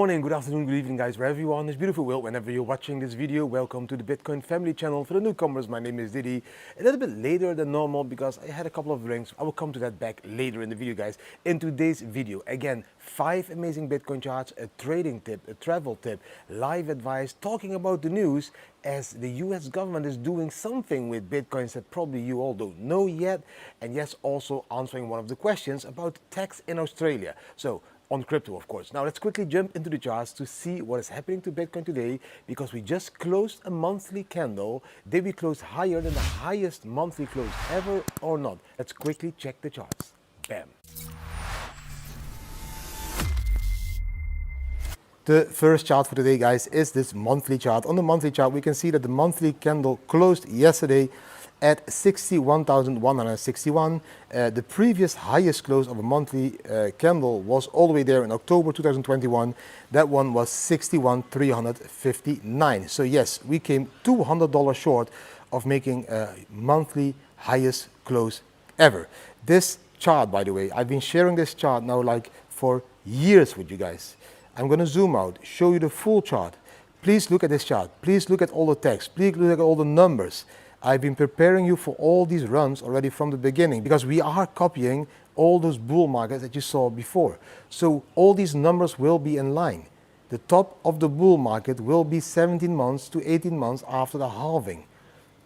morning, good afternoon, good evening guys, wherever you are in this beautiful world, whenever you're watching this video, welcome to the Bitcoin family channel. For the newcomers, my name is Didi. A little bit later than normal because I had a couple of drinks. I will come to that back later in the video guys. In today's video, again, 5 amazing Bitcoin charts, a trading tip, a travel tip, live advice, talking about the news as the US government is doing something with Bitcoins that probably you all don't know yet. And yes, also answering one of the questions about tax in Australia. So, on crypto, of course. Now let's quickly jump into the charts to see what is happening to Bitcoin today, because we just closed a monthly candle. Did we close higher than the highest monthly close ever or not? Let's quickly check the charts. Bam. The first chart for today, guys, is this monthly chart. On the monthly chart, we can see that the monthly candle closed yesterday at 61,161. The previous highest close of a monthly candle was all the way there in October 2021. That one was 61,359. So yes, we came $200 short of making a monthly highest close ever. This chart, by the way, I've been sharing this chart now like for years with you guys. I'm going to zoom out, show you the full chart. Please look at this chart. Please look at all the text. Please look at all the numbers. I've been preparing you for all these runs already from the beginning, because we are copying all those bull markets that you saw before. So all these numbers will be in line. The top of the bull market will be 17 months to 18 months after the halving.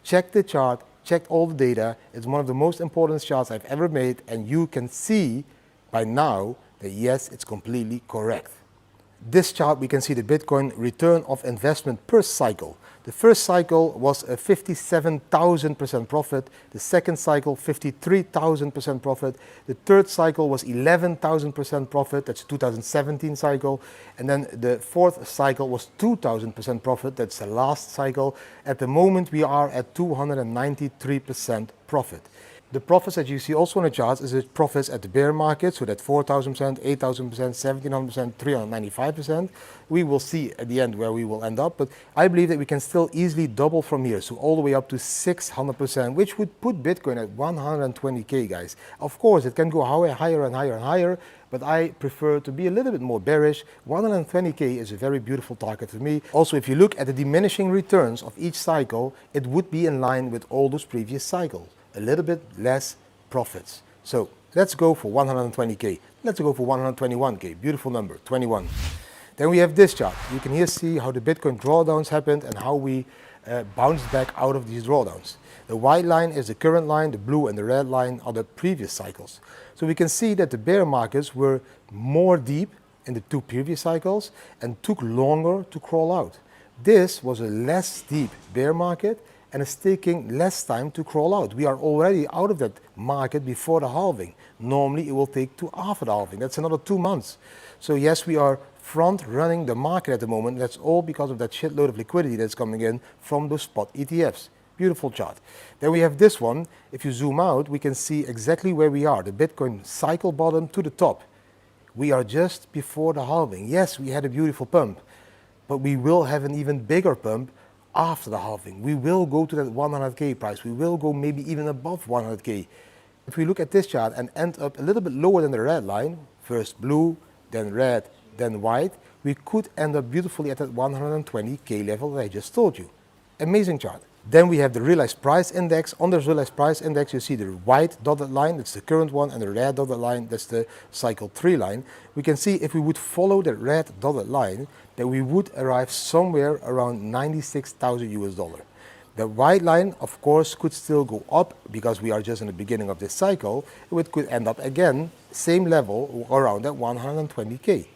Check the chart, check all the data. It's one of the most important charts I've ever made, and you can see by now that yes, it's completely correct. This chart, we can see the Bitcoin return of investment per cycle. The first cycle was a 57,000% profit. The second cycle, 53,000% profit. The third cycle was 11,000% profit. That's 2017 cycle. And then the fourth cycle was 2,000% profit. That's the last cycle. At the moment, we are at 293% profit. The profits that you see also on the charts is the profits at the bear market, so that 4,000%, 8,000%, 1,700%, 395%. We will see at the end where we will end up, but I believe that we can still easily double from here, so all the way up to 600%, which would put Bitcoin at 120K, guys. Of course, it can go higher and higher and higher, but I prefer to be a little bit more bearish. 120K is a very beautiful target for me. Also, if you look at the diminishing returns of each cycle, it would be in line with all those previous cycles. A little bit less profits. So let's go for 120K. Let's go for 121K. Beautiful number, 21. Then we have this chart. You can here see how the Bitcoin drawdowns happened and how we bounced back out of these drawdowns. The white line is the current line, the blue and the red line are the previous cycles. So we can see that the bear markets were more deep in the 2 previous cycles and took longer to crawl out. This was a less deep bear market, and it's taking less time to crawl out. We are already out of that market before the halving. Normally it will take to after the halving. That's another 2 months. So yes, we are front running the market at the moment. That's all because of that shitload of liquidity that's coming in from those spot ETFs. Beautiful chart. Then we have this one. If you zoom out, we can see exactly where we are. The Bitcoin cycle bottom to the top. We are just before the halving. Yes, we had a beautiful pump, but we will have an even bigger pump after the halving. We will go to that 100K price. We will go maybe even above 100K. If we look at this chart and end up a little bit lower than the red line, first blue, then red, then white, we could end up beautifully at that 120K level that I just told you. Amazing chart. Then we have the realized price index. On the realized price index, you see the white dotted line, that's the current one, and the red dotted line, that's the cycle 3 line. We can see if we would follow the red dotted line, that we would arrive somewhere around 96,000 US dollar. The white line, of course, could still go up because we are just in the beginning of this cycle. It could end up again, same level, around that 120K.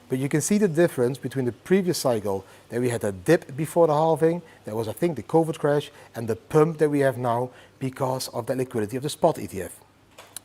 But you can see the difference between the previous cycle that we had a dip before the halving, that was I think the COVID crash, and the pump that we have now because of the liquidity of the spot ETF.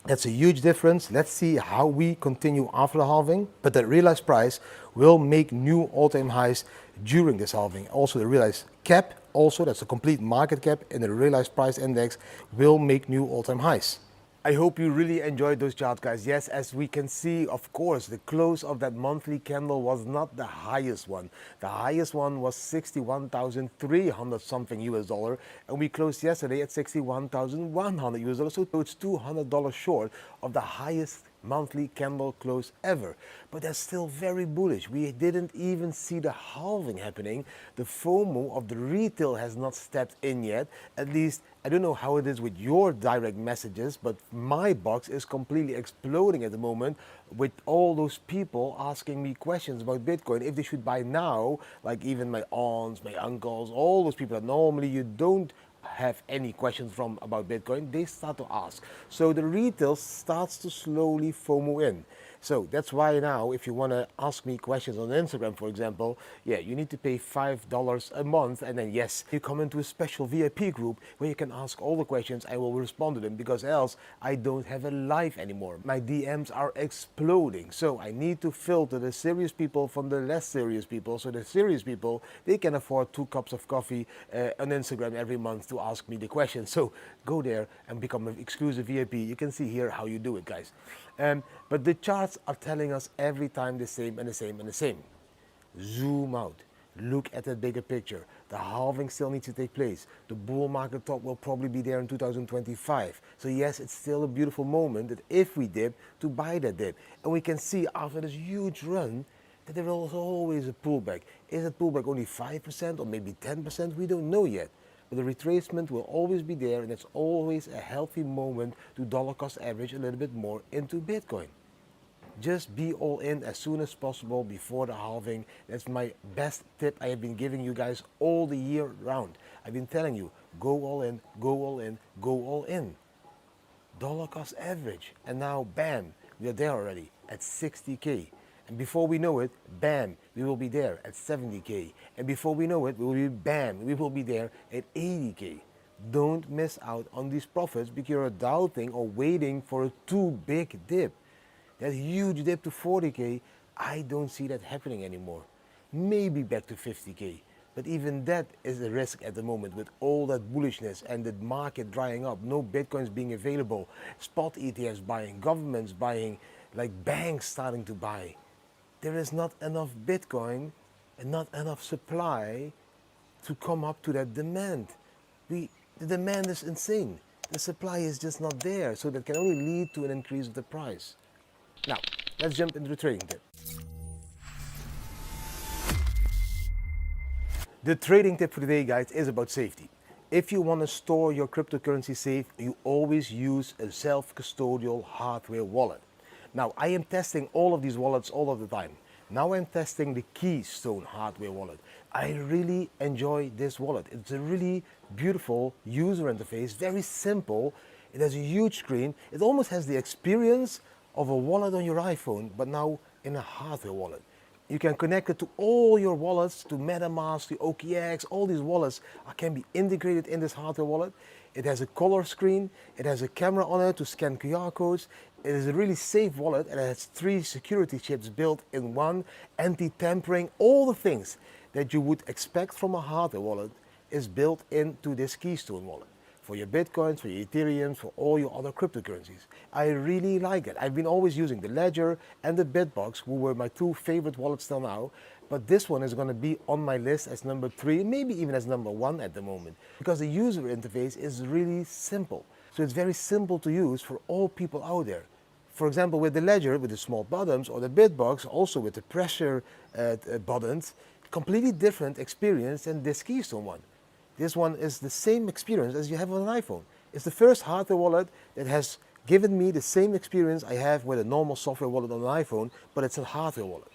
That's a huge difference. Let's see how we continue after the halving. But the realized price will make new all-time highs during this halving. Also the realized cap, also that's a complete market cap in the realized price index, will make new all-time highs. I hope you really enjoyed those charts, guys. Yes, as we can see, of course, the close of that monthly candle was not the highest one. The highest one was 61,300 something US dollar, and we closed yesterday at 61,100 US dollars. So it's $200 short of the highest monthly candle close ever. But that's still very bullish. We didn't even see the halving happening. The FOMO of the retail has not stepped in yet. At least, I don't know how it is with your direct messages, but my box is completely exploding at the moment with all those people asking me questions about Bitcoin, if they should buy now, like even my aunts, my uncles, all those people that normally you don't have any questions from about Bitcoin, they start to ask. So the retail starts to slowly FOMO in. So that's why now, if you want to ask me questions on Instagram, for example, yeah, you need to pay $5 a month, and then yes, you come into a special VIP group where you can ask all the questions. I will respond to them, because else I don't have a life anymore. My DMs are exploding. So I need to filter the serious people from the less serious people. So the serious people, they can afford 2 cups of coffee on Instagram every month to ask me the questions. So go there and become an exclusive VIP. You can see here how you do it, guys. But the charts are telling us every time the same and the same and the same. Zoom out. Look at the bigger picture. The halving still needs to take place. The bull market top will probably be there in 2025. So yes, it's still a beautiful moment that if we dip, to buy that dip. And we can see after this huge run that there is always a pullback. Is it pullback only 5% or maybe 10%? We don't know yet. But the retracement will always be there, and it's always a healthy moment to dollar cost average a little bit more into Bitcoin. Just be all in as soon as possible before the halving. That's my best tip I have been giving you guys all the year round. I've been telling you, go all in, go all in, go all in. Dollar cost average. And now, bam, we are there already at 60K. And before we know it, bam, we will be there at 70K. And before we know it, we will be bam, we will be there at 80K. Don't miss out on these profits because you're doubting or waiting for a too big dip. That huge dip to 40K, I don't see that happening anymore. Maybe back to 50K. But even that is a risk at the moment with all that bullishness and the market drying up. No Bitcoins being available. Spot ETFs buying, governments buying, like banks starting to buy. There is not enough Bitcoin and not enough supply to come up to that demand. The demand is insane. The supply is just not there. So that can only lead to an increase of the price. Now, let's jump into the trading tip. The trading tip for today, guys, is about safety. If you want to store your cryptocurrency safe, you always use a self-custodial hardware wallet. Now, I am testing all of these wallets all of the time. Now I'm testing the Keystone hardware wallet. I really enjoy this wallet. It's a really beautiful user interface, very simple. It has a huge screen. It almost has the experience of a wallet on your iPhone, but now in a hardware wallet. You can connect it to all your wallets, to MetaMask, to OKX, all these wallets can be integrated in this hardware wallet. It has a color screen, it has a camera on it to scan QR codes. It is a really safe wallet, and it has 3 security chips built in one, anti-tampering, all the things that you would expect from a hardware wallet is built into this Keystone wallet. For your Bitcoins, for your Ethereum, for all your other cryptocurrencies. I really like it. I've been always using the Ledger and the Bitbox, who were my 2 favorite wallets till now. But this one is going to be on my list as number 3, maybe even as number 1 at the moment. Because the user interface is really simple. So it's very simple to use for all people out there. For example, with the Ledger, with the small buttons, or the Bitbox, also with the pressure buttons, completely different experience than this Keystone one. This one is the same experience as you have on an iPhone. It's the first hardware wallet that has given me the same experience I have with a normal software wallet on an iPhone, but it's a hardware wallet.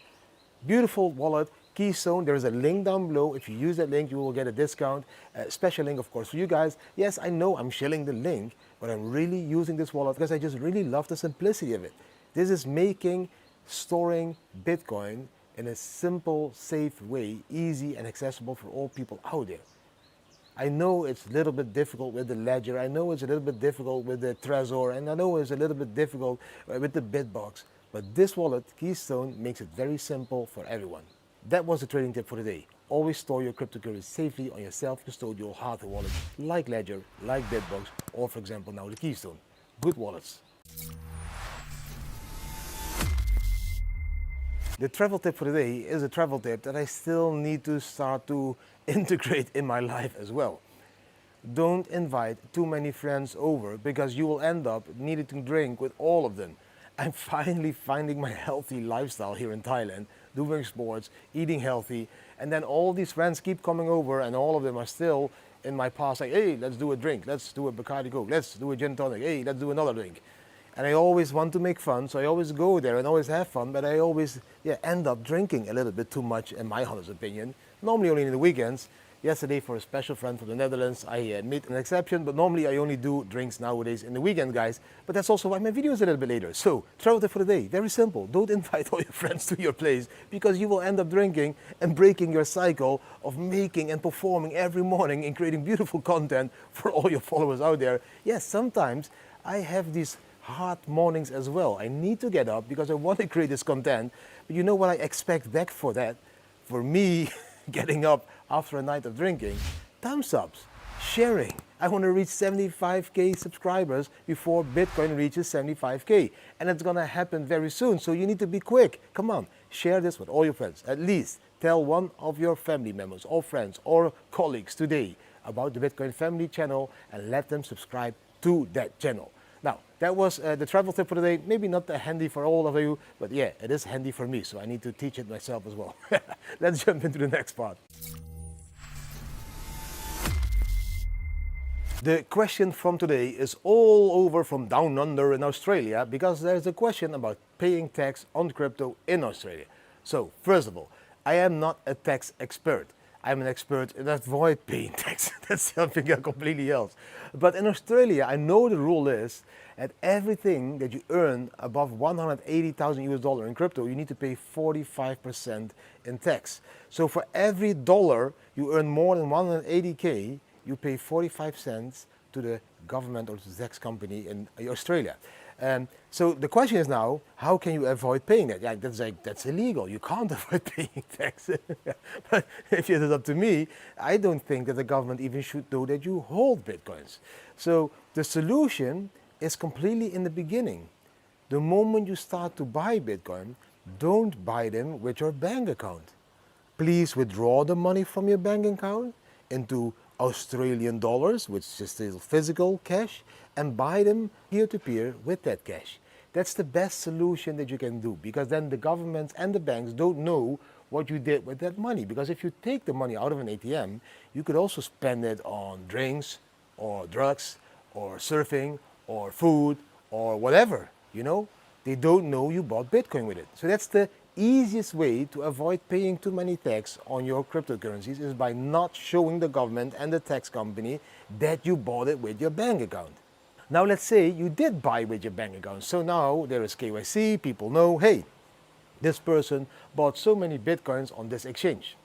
Beautiful wallet, Keystone. There is a link down below. If you use that link, you will get a discount. A special link, of course, for you guys. Yes, I know I'm shilling the link, but I'm really using this wallet because I just really love the simplicity of it. This is making storing Bitcoin in a simple, safe way, easy and accessible for all people out there. I know it's a little bit difficult with the Ledger, I know it's a little bit difficult with the Trezor, and I know it's a little bit difficult with the Bitbox, but this wallet, Keystone, makes it very simple for everyone. That was the trading tip for today. Always store your cryptocurrency safely on your self-custodial hardware wallet, like Ledger, like Bitbox, or for example now the Keystone. Good wallets. The travel tip for today is a travel tip that I still need to start to integrate in my life as well. Don't invite too many friends over because you will end up needing to drink with all of them. I'm finally finding my healthy lifestyle here in Thailand, doing sports, eating healthy, and then all these friends keep coming over, and all of them are still in my past, like, hey, let's do a drink, let's do a Bacardi Coke, let's do a gin tonic, hey, let's do another drink. And I always want to make fun, so I always go there and always have fun, but I always end up drinking a little bit too much, in my honest opinion. Normally only in the weekends. Yesterday, for a special friend from the Netherlands, I made an exception, but normally I only do drinks nowadays in the weekend, guys. But that's also why my video is a little bit later. So, travel tip for the day, very simple. Don't invite all your friends to your place, because you will end up drinking and breaking your cycle of making and performing every morning and creating beautiful content for all your followers out there. Yes, sometimes I have these hard mornings as well. I need to get up because I want to create this content. But you know what I expect back for that? For me, getting up after a night of drinking, thumbs ups, sharing. I want to reach 75K subscribers before Bitcoin reaches 75K. And it's going to happen very soon. So you need to be quick. Come on, share this with all your friends. At least tell one of your family members or friends or colleagues today about the Bitcoin Family channel and let them subscribe to that channel. Now, that was the travel tip for today. Maybe not that handy for all of you, but yeah, it is handy for me, so I need to teach it myself as well. Let's jump into the next part. The question from today is all over from down under in Australia, because there's a question about paying tax on crypto in Australia. So, first of all, I am not a tax expert. I'm an expert in avoid paying tax. That's something completely else. But in Australia, I know the rule is that everything that you earn above 180,000 US dollar in crypto, you need to pay 45% in tax. So for every dollar you earn more than 180K, you pay 45 cents to the government or to the tax company in Australia. So the question is now, how can you avoid paying that? Yeah, that's illegal. You can't avoid paying tax. But if it is up to me, I don't think that the government even should know that you hold Bitcoins. So the solution is completely in the beginning. The moment you start to buy Bitcoin, don't buy them with your bank account. Please withdraw the money from your bank account into Australian dollars, which is still physical cash, and buy them peer-to-peer with that cash. That's the best solution that you can do, because then the governments and the banks don't know what you did with that money. Because if you take the money out of an ATM, you could also spend it on drinks or drugs or surfing or food or whatever, you know. They don't know you bought Bitcoin with it. So that's the easiest way to avoid paying too many tax on your cryptocurrencies, is by not showing the government and the tax company that you bought it with your bank account. Now let's say you did buy with your bank account. So now there is KYC, people know, hey, this person bought so many Bitcoins on this exchange.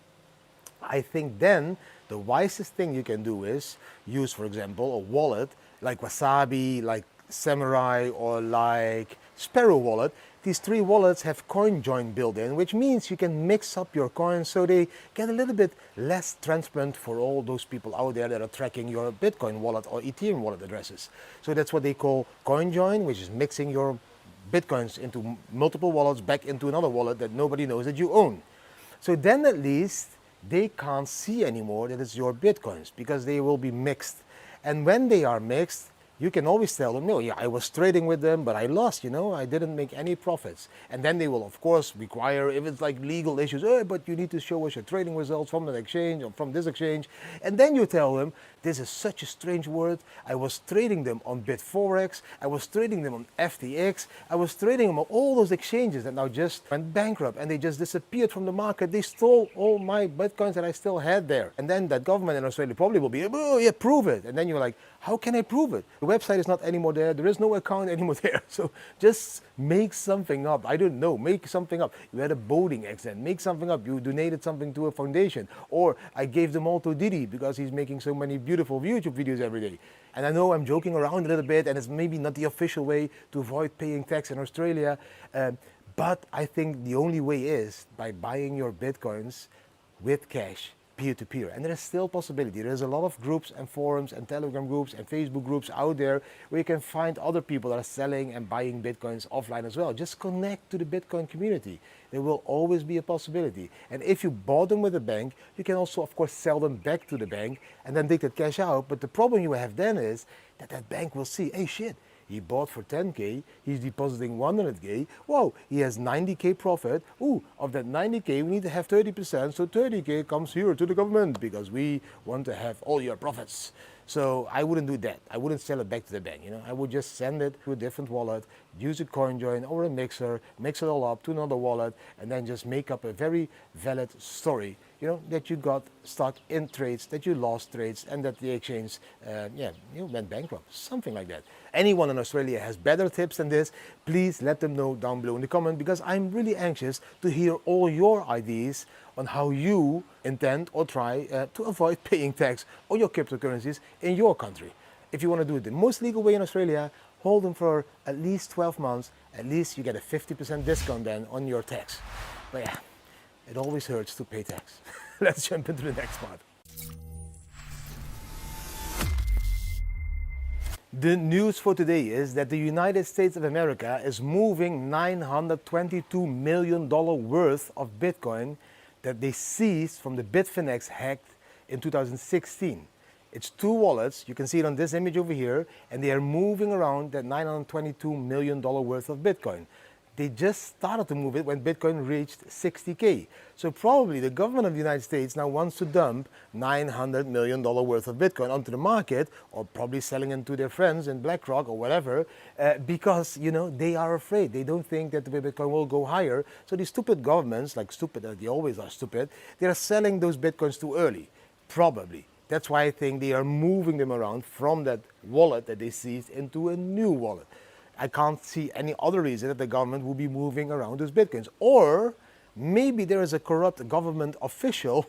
I think then the wisest thing you can do is use, for example, a wallet like Wasabi, like Samurai, or like Sparrow Wallet. These three wallets have CoinJoin built in, which means you can mix up your coins so they get a little bit less transparent for all those people out there that are tracking your Bitcoin wallet or Ethereum wallet addresses. So that's what they call CoinJoin, which is mixing your Bitcoins into multiple wallets back into another wallet that nobody knows that you own. So then at least they can't see anymore that it's your Bitcoins, because they will be mixed. And when they are mixed, you can always tell them, no, yeah, I was trading with them, but I lost, you know, I didn't make any profits. And then they will, of course, require, if it's like legal issues, but you need to show us your trading results from that exchange or from this exchange. And then you tell them, this is such a strange word. I was trading them on Bitforex. I was trading them on FTX. I was trading them on all those exchanges that now just went bankrupt and they just disappeared from the market. They stole all my Bitcoins that I still had there. And then that government in Australia probably will be, oh, yeah, prove it. And then you're like, how can I prove it? The website is not anymore there. There is no account anymore there. So just make something up. I don't know. Make something up. You had a boating accident. Make something up. You donated something to a foundation. Or I gave them all to Didi because he's making so many beautiful YouTube videos every day. And I know I'm joking around a little bit, and it's maybe not the official way to avoid paying tax in Australia. But I think the only way is by buying your Bitcoins with cash, peer-to-peer. And there is still possibility. There's a lot of groups and forums and Telegram groups and Facebook groups out there where you can find other people that are selling and buying Bitcoins offline as well. Just connect to the Bitcoin community. There will always be a possibility. And if you bought them with a bank, you can also, of course, sell them back to the bank and then take that cash out. But the problem you have then is that that bank will see, hey, shit, He bought for 10K, he's depositing 100K. Whoa, he has 90K profit. Ooh, of that 90K, we need to have 30%, so 30K comes here to the government because we want to have all your profits. So I wouldn't do that. I wouldn't sell it back to the bank. I would just send it to a different wallet, use a CoinJoin or a Mixer, mix it all up to another wallet, and then just make up a very valid story. That you got stuck in trades, that you lost trades, and that the exchange, went bankrupt, something like that. Anyone in Australia has better tips than this, please let them know down below in the comment, because I'm really anxious to hear all your ideas on how you intend or try to avoid paying tax on your cryptocurrencies in your country. If you want to do it the most legal way in Australia, hold them for at least 12 months. At least you get a 50% discount then on your tax. But yeah, it always hurts to pay tax. Let's jump into the next part. The news for today is that the United States of America is moving $922 million worth of Bitcoin that they seized from the Bitfinex hack in 2016. It's two wallets, you can see it on this image over here, and they are moving around that $922 million worth of Bitcoin. They just started to move it when Bitcoin reached 60K. So probably the government of the United States now wants to dump $900 million worth of Bitcoin onto the market, or probably selling it to their friends in BlackRock or whatever, because, they are afraid. They don't think that the Bitcoin will go higher. So these stupid governments, like stupid, they always are stupid, they are selling those Bitcoins too early, probably. That's why I think they are moving them around from that wallet that they seized into a new wallet. I can't see any other reason that the government will be moving around those Bitcoins. Or maybe there is a corrupt government official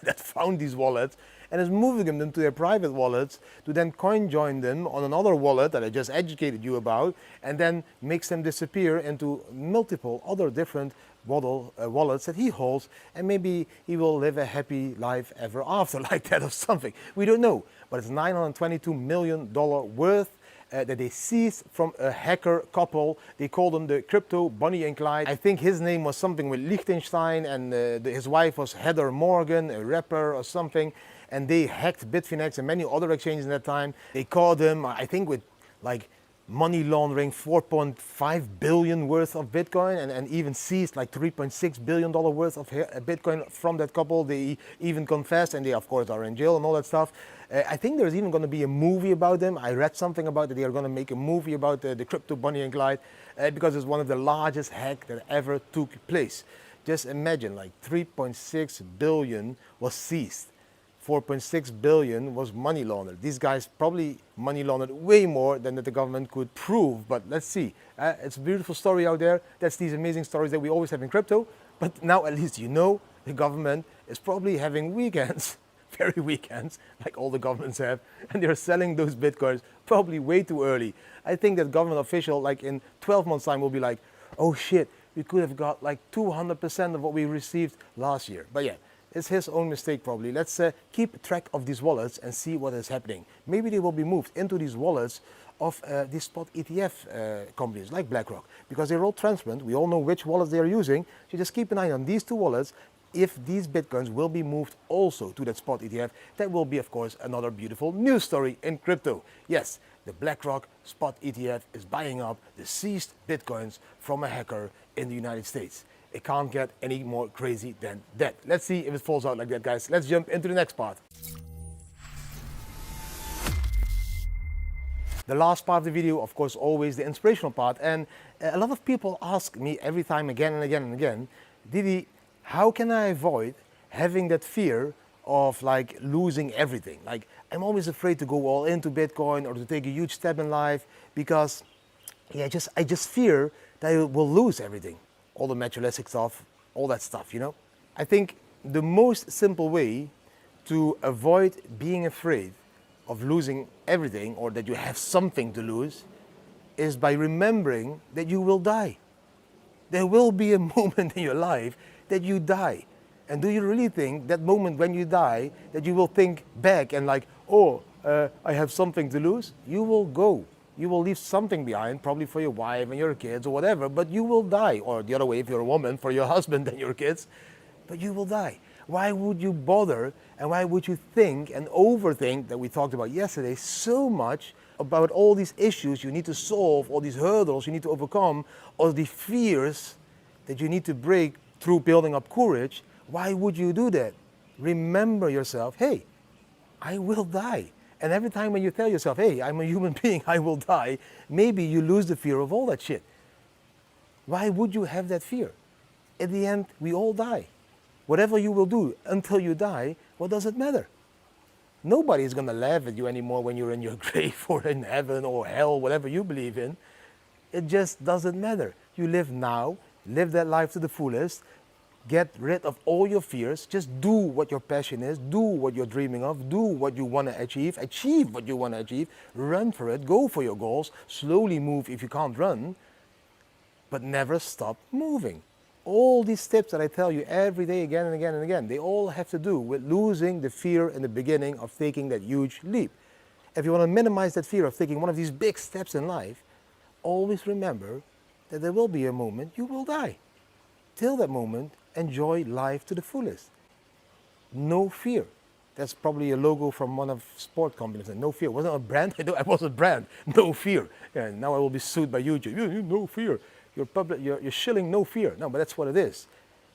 that found these wallets and is moving them to their private wallets to then CoinJoin them on another wallet that I just educated you about, and then makes them disappear into multiple other different wallets that he holds, and maybe he will live a happy life ever after like that or something. We don't know, but it's $922 million worth that they seized from a hacker couple. They called them the Crypto Bonnie and Clyde. I think his name was something with Liechtenstein, and his wife was Heather Morgan, a rapper or something. And they hacked Bitfinex and many other exchanges in that time. They caught them, I think, with like money laundering $4.5 billion worth of Bitcoin, and even seized like $3.6 billion worth of Bitcoin from that couple. They even confessed, and they of course are in jail and all that stuff. I think there's even going to be a movie about them. I read something about it. They are going to make a movie about the Crypto Bonnie and Clyde because it's one of the largest hacks that ever took place. Just imagine, like 3.6 billion was seized. 4.6 billion was money laundered. These guys probably money laundered way more than that the government could prove, but let's see. It's a beautiful story out there. That's these amazing stories that we always have in crypto, but now at least the government is probably having weekends, very weekends, like all the governments have, and they're selling those Bitcoins probably way too early. I think that government official, like in 12 months time, will be like, oh shit, we could have got like 200% of what we received last year. But yeah, it's his own mistake probably. Let's keep track of these wallets and see what is happening. Maybe they will be moved into these wallets of these spot ETF companies like BlackRock, because they're all transparent. We all know which wallets they are using. So just keep an eye on these two wallets. If these Bitcoins will be moved also to that spot ETF, that will be, of course, another beautiful news story in crypto. Yes, the BlackRock spot ETF is buying up the seized Bitcoins from a hacker in the United States. It can't get any more crazy than that. Let's see if it falls out like that, guys. Let's jump into the next part. The last part of the video, of course, always the inspirational part. And a lot of people ask me every time, again and again and again, Didi, how can I avoid having that fear of like losing everything? Like, I'm always afraid to go all into Bitcoin or to take a huge step in life because I just fear that I will lose everything. All the materialistic stuff, all that stuff, I think the most simple way to avoid being afraid of losing everything, or that you have something to lose, is by remembering that you will die. There will be a moment in your life that you die. And do you really think that moment when you die that you will think back and like, I have something to lose? You will go. You will leave something behind, probably for your wife and your kids or whatever, but you will die. Or the other way, if you're a woman, for your husband and your kids, but you will die. Why would you bother, and why would you think and overthink, that we talked about yesterday, so much about all these issues you need to solve, all these hurdles you need to overcome, all the fears that you need to break through building up courage, why would you do that? Remember yourself, hey, I will die. And every time when you tell yourself, hey, I'm a human being, I will die, maybe you lose the fear of all that shit. Why would you have that fear? At the end, we all die. Whatever you will do until you die, what does it matter? Nobody is going to laugh at you anymore when you're in your grave or in heaven or hell, whatever you believe in. It just doesn't matter. You live now, live that life to the fullest, get rid of all your fears, just do what your passion is, do what you're dreaming of, do what you want to achieve what you want to achieve, run for it, go for your goals, slowly move if you can't run, but never stop moving. All these tips that I tell you every day again and again and again, they all have to do with losing the fear in the beginning of taking that huge leap. If you want to minimize that fear of taking one of these big steps in life, always remember that there will be a moment you will die. Till that moment, enjoy life to the fullest. No fear. That's probably a logo from one of sport companies. No fear. Wasn't a brand? It was a brand. No fear. Yeah, now I will be sued by YouTube. No fear. You're shilling no fear. No, but that's what it is.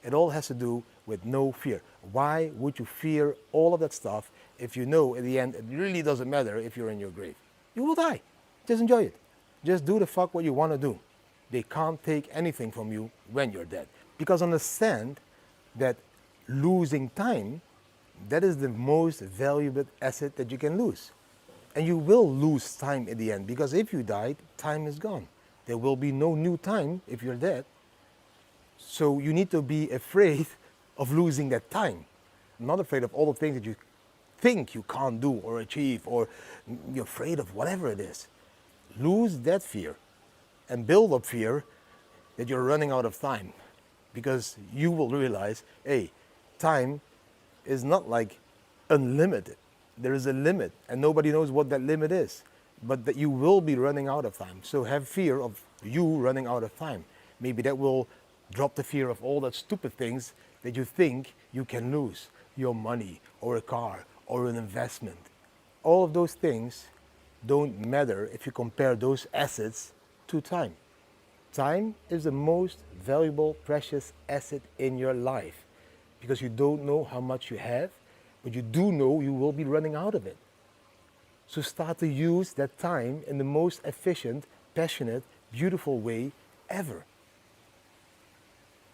It all has to do with no fear. Why would you fear all of that stuff if you know at the end it really doesn't matter if you're in your grave? You will die. Just enjoy it. Just do the fuck what you want to do. They can't take anything from you when you're dead. Because understand that losing time, that is the most valuable asset that you can lose. And you will lose time at the end, because if you died, time is gone. There will be no new time if you're dead. So you need to be afraid of losing that time. Not afraid of all the things that you think you can't do or achieve, or you're afraid of whatever it is. Lose that fear and build up fear that you're running out of time. Because you will realize, hey, time is not like unlimited. There is a limit, and nobody knows what that limit is. But that you will be running out of time. So have fear of you running out of time. Maybe that will drop the fear of all that stupid things that you think you can lose. Your money, or a car, or an investment. All of those things don't matter if you compare those assets to time. Time is the most valuable, precious asset in your life, because you don't know how much you have, but you do know you will be running out of it. So start to use that time in the most efficient, passionate, beautiful way ever.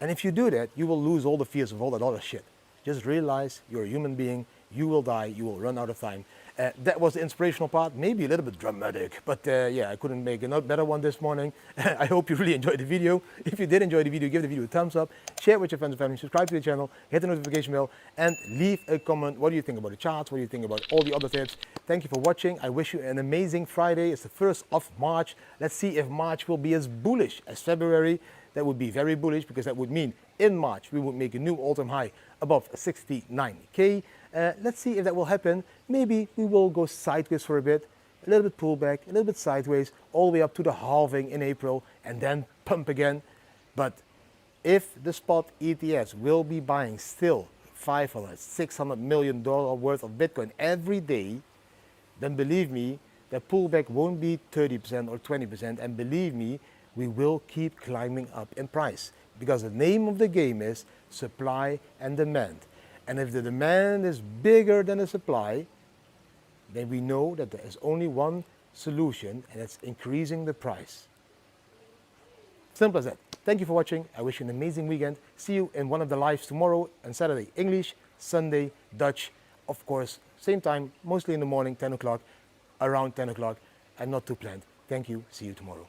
And if you do that, you will lose all the fears of all that other shit. Just realize you're a human being, you will die, you will run out of time. That was the inspirational part, maybe a little bit dramatic, but yeah, I couldn't make a better one this morning. I hope you really enjoyed the video. If you did enjoy the video, give the video a thumbs up, share it with your friends and family, subscribe to the channel, hit the notification bell, and leave a comment. What do you think about the charts? What do you think about all the other tips? Thank you for watching. I wish you an amazing Friday. It's the 1st of March. Let's see if March will be as bullish as February. That would be very bullish, because that would mean in March we would make a new all-time high above 69K. Let's see if that will happen. Maybe we will go sideways for a bit, a little bit pullback, a little bit sideways, all the way up to the halving in April, and then pump again. But if the spot ETFs will be buying still $500, $600 million worth of Bitcoin every day, then believe me, the pullback won't be 30% or 20%, and believe me, we will keep climbing up in price. Because the name of the game is supply and demand. And if the demand is bigger than the supply, then we know that there is only one solution, and it's increasing the price. Simple as that. Thank you for watching. I wish you an amazing weekend. See you in one of the lives tomorrow and Saturday. English, Sunday, Dutch. Of course, same time, mostly in the morning, 10 o'clock, around 10 o'clock, and not too planned. Thank you. See you tomorrow.